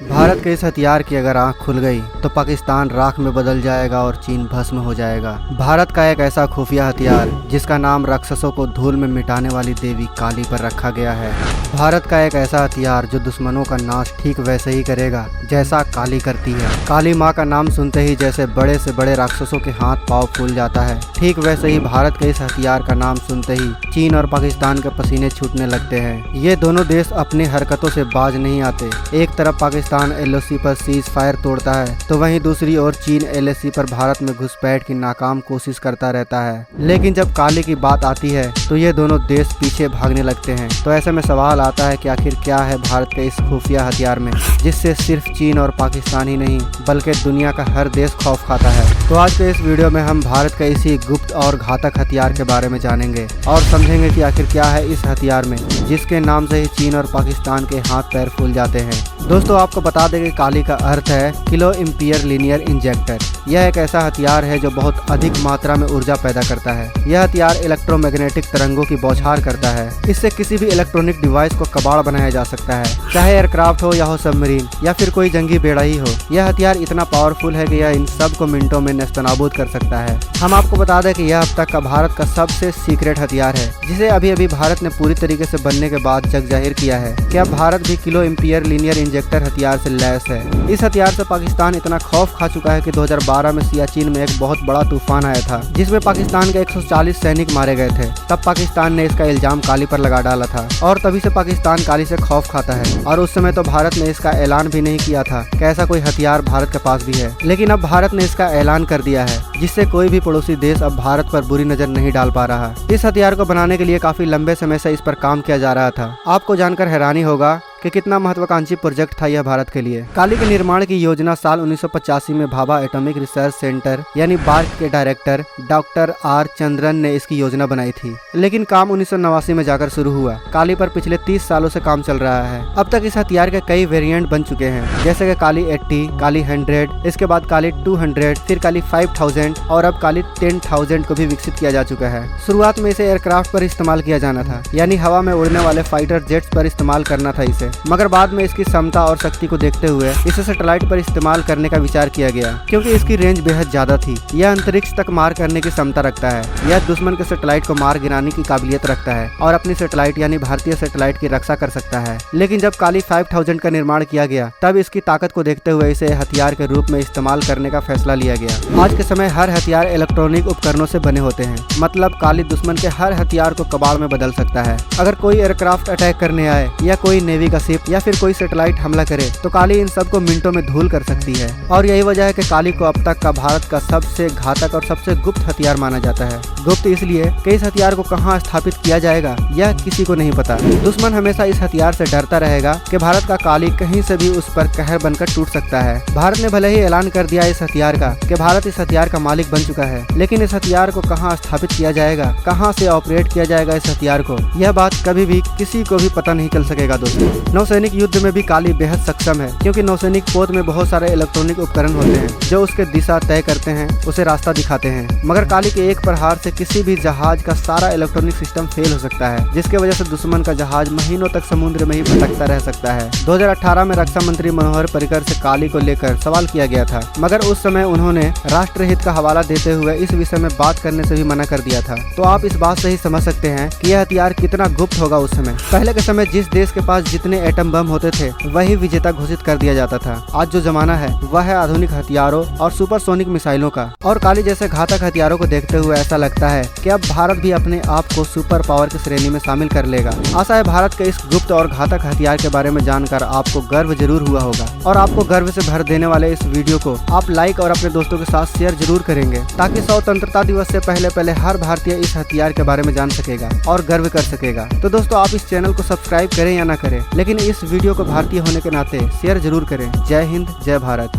भारत के इस हथियार की अगर आंख खुल गई तो पाकिस्तान राख में बदल जाएगा और चीन भस्म हो जाएगा। भारत का एक ऐसा खुफिया हथियार जिसका नाम राक्षसों को धूल में मिटाने वाली देवी काली पर रखा गया है। भारत का एक ऐसा हथियार जो दुश्मनों का नाश ठीक वैसे ही करेगा जैसा काली करती है। काली माँ का नाम सुनते ही जैसे बड़े से बड़े राक्षसों के हाथ पांव फूल जाता है, ठीक वैसे ही भारत के इस हथियार का नाम सुनते ही चीन और पाकिस्तान के पसीने छूटने लगते हैं। ये दोनों देश अपनी हरकतों से बाज नहीं आते। एक तरफ पाकिस्तान एलओसी पर सीज फायर तोड़ता है तो वहीं दूसरी ओर चीन एलओसी पर भारत में घुसपैठ की नाकाम कोशिश करता रहता है। लेकिन जब काली की बात आती है तो ये दोनों देश पीछे भागने लगते हैं। तो ऐसे में सवाल आता है कि आखिर क्या है भारत के इस खुफिया हथियार में जिससे सिर्फ चीन और पाकिस्तान ही नहीं बल्कि दुनिया का हर देश खौफ खाता है। तो आज के इस वीडियो में हम भारत के इसी गुप्त और घातक हथियार के बारे में जानेंगे और समझेंगे कि आखिर क्या है इस हथियार में जिसके नाम से ही चीन और पाकिस्तान के हाथ पैर फूल जाते हैं। दोस्तों आपको बता दें कि काली का अर्थ है किलो एम्पियर लीनियर इंजेक्टर। यह एक ऐसा हथियार है जो बहुत अधिक मात्रा में ऊर्जा पैदा करता है। यह हथियार इलेक्ट्रोमैग्नेटिक तरंगों की बौछार करता है। इससे किसी भी इलेक्ट्रॉनिक डिवाइस को कबाड़ बनाया जा सकता है, चाहे एयरक्राफ्ट हो या हो सबमरीन या फिर कोई जंगी बेड़ा ही हो। यह हथियार इतना पावरफुल है कि यह इन सब को मिनटों में नेस्तनाबूद कर सकता है। हम आपको बता दें कि यह अब तक का भारत का सबसे सीक्रेट हथियार है जिसे अभी अभी भारत ने पूरी तरीके से बनने के बाद जग जाहिर किया है कि अब भारत भी किलो एम्पियर लीनियर इंजेक्टर हथियार से लैस है। इस हथियार से पाकिस्तान इतना खौफ खा चुका है कि 2012 में सियाचिन में एक बहुत बड़ा तूफान आया था जिसमें पाकिस्तान के 140 सैनिक मारे गए थे। तब पाकिस्तान ने इसका इल्जाम काली पर लगा डाला था और तभी से पाकिस्तान काली से खौफ खाता है। और उस समय तो भारत ने इसका ऐलान भी नहीं किया था कि ऐसा कोई हथियार भारत के पास भी है, लेकिन अब भारत ने इसका ऐलान कर दिया है जिससे कोई भी पड़ोसी देश अब भारत पर बुरी नजर नहीं डाल पा रहा। इस हथियार को बनाने के लिए काफी लंबे समय से इस पर काम किया जा रहा था। आपको जानकर हैरानी होगा कि कितना महत्वाकांक्षी प्रोजेक्ट था यह भारत के लिए। काली के निर्माण की योजना साल 1985 में भाभा एटॉमिक रिसर्च सेंटर यानी बार्क के डायरेक्टर डॉक्टर आर चंद्रन ने इसकी योजना बनाई थी, लेकिन काम 1989 में जाकर शुरू हुआ। काली पर पिछले 30 सालों से काम चल रहा है। अब तक इस हथियार के कई वेरिएंट बन चुके हैं, जैसे कि काली 80, काली 100, इसके बाद काली 200, फिर काली 5000 और अब काली 10,000 को भी विकसित किया जा चुका है। शुरुआत में इसे एयरक्राफ्ट पर इस्तेमाल किया जाना था, यानी हवा में उड़ने वाले फाइटर जेट्स पर इस्तेमाल करना था इसे, मगर बाद में इसकी क्षमता और शक्ति को देखते हुए इसे सैटेलाइट पर इस्तेमाल करने का विचार किया गया, क्योंकि इसकी रेंज बेहद ज्यादा थी। यह अंतरिक्ष तक मार करने की क्षमता रखता है। यह दुश्मन के सैटेलाइट को मार गिराने की काबिलियत रखता है और अपनी सैटेलाइट यानी भारतीय सैटेलाइट की रक्षा कर सकता है। लेकिन जब काली 5000 का निर्माण किया गया तब इसकी ताकत को देखते हुए इसे हथियार के रूप में इस्तेमाल करने का फैसला लिया गया। आज के समय हर हथियार इलेक्ट्रॉनिक उपकरणों से बने होते हैं, मतलब काली दुश्मन के हर हथियार को कबाड़ में बदल सकता है। अगर कोई एयरक्राफ्ट अटैक करने आए या कोई नेवी का शिप या फिर कोई सैटेलाइट हमला करे तो काली इन सबको मिनटों में धूल कर सकती है। और यही वजह है कि काली को अब तक का भारत का सबसे घातक और सबसे गुप्त हथियार माना जाता है। गुप्त इसलिए कि इस हथियार को कहां स्थापित किया जाएगा यह किसी को नहीं पता। दुश्मन हमेशा इस हथियार से डरता रहेगा कि भारत का काली कहीं से भी उस पर कहर बनकर टूट सकता है। भारत ने भले ही ऐलान कर दिया इस हथियार का कि भारत इस हथियार का मालिक बन चुका है, लेकिन इस हथियार को कहां स्थापित किया जाएगा, कहां से ऑपरेट किया जाएगा इस हथियार को, यह बात कभी भी किसी को भी पता नहीं चल सकेगा। दोस्तों नौसैनिक युद्ध में भी काली बेहद सक्षम है, क्योंकि नौसैनिक पोत में बहुत सारे इलेक्ट्रॉनिक उपकरण होते हैं जो उसके दिशा तय करते हैं, उसे रास्ता दिखाते हैं। मगर काली के एक प्रहार से किसी भी जहाज का सारा इलेक्ट्रॉनिक सिस्टम फेल हो सकता है, जिसके वजह से दुश्मन का जहाज महीनों तक समुद्र में ही भटकता रह सकता है। 2018 में रक्षा मंत्री मनोहर पर्रिकर से काली को लेकर सवाल किया गया था, मगर उस समय उन्होंने राष्ट्रहित का हवाला देते हुए इस विषय में बात करने से भी मना कर दिया था। तो आप इस बात से ही समझ सकते हैं कि यह हथियार कितना गुप्त होगा उस समय। पहले के समय जिस देश के पास जितने एटम बम होते थे वही विजेता घोषित कर दिया जाता था। आज जो जमाना है वह है आधुनिक हथियारों और सुपरसोनिक मिसाइलों का। और काली जैसे घातक हथियारों को देखते हुए ऐसा लगता है कि अब भारत भी अपने आप को सुपर पावर की श्रेणी में शामिल कर लेगा। आशा है भारत के इस गुप्त और घातक हथियार के बारे में जानकर आपको गर्व जरूर हुआ होगा और आपको गर्व से भर देने वाले इस वीडियो को आप लाइक और अपने दोस्तों के साथ शेयर जरूर करेंगे, ताकि स्वतंत्रता दिवस से पहले हर भारतीय इस हथियार के बारे में जान सकेगा और गर्व कर सकेगा। तो दोस्तों आप इस चैनल को सब्सक्राइब करें या ना करें, लेकिन इस वीडियो को भारतीय होने के नाते शेयर जरूर करें। जय हिंद, जय भारत।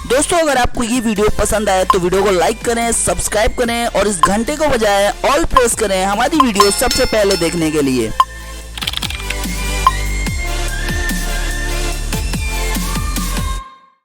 दोस्तों अगर आपको ये वीडियो पसंद आए तो वीडियो को लाइक करें, सब्सक्राइब करें और इस घंटे को बजाय ऑल प्रेस करें हमारी वीडियो सबसे पहले देखने के लिए।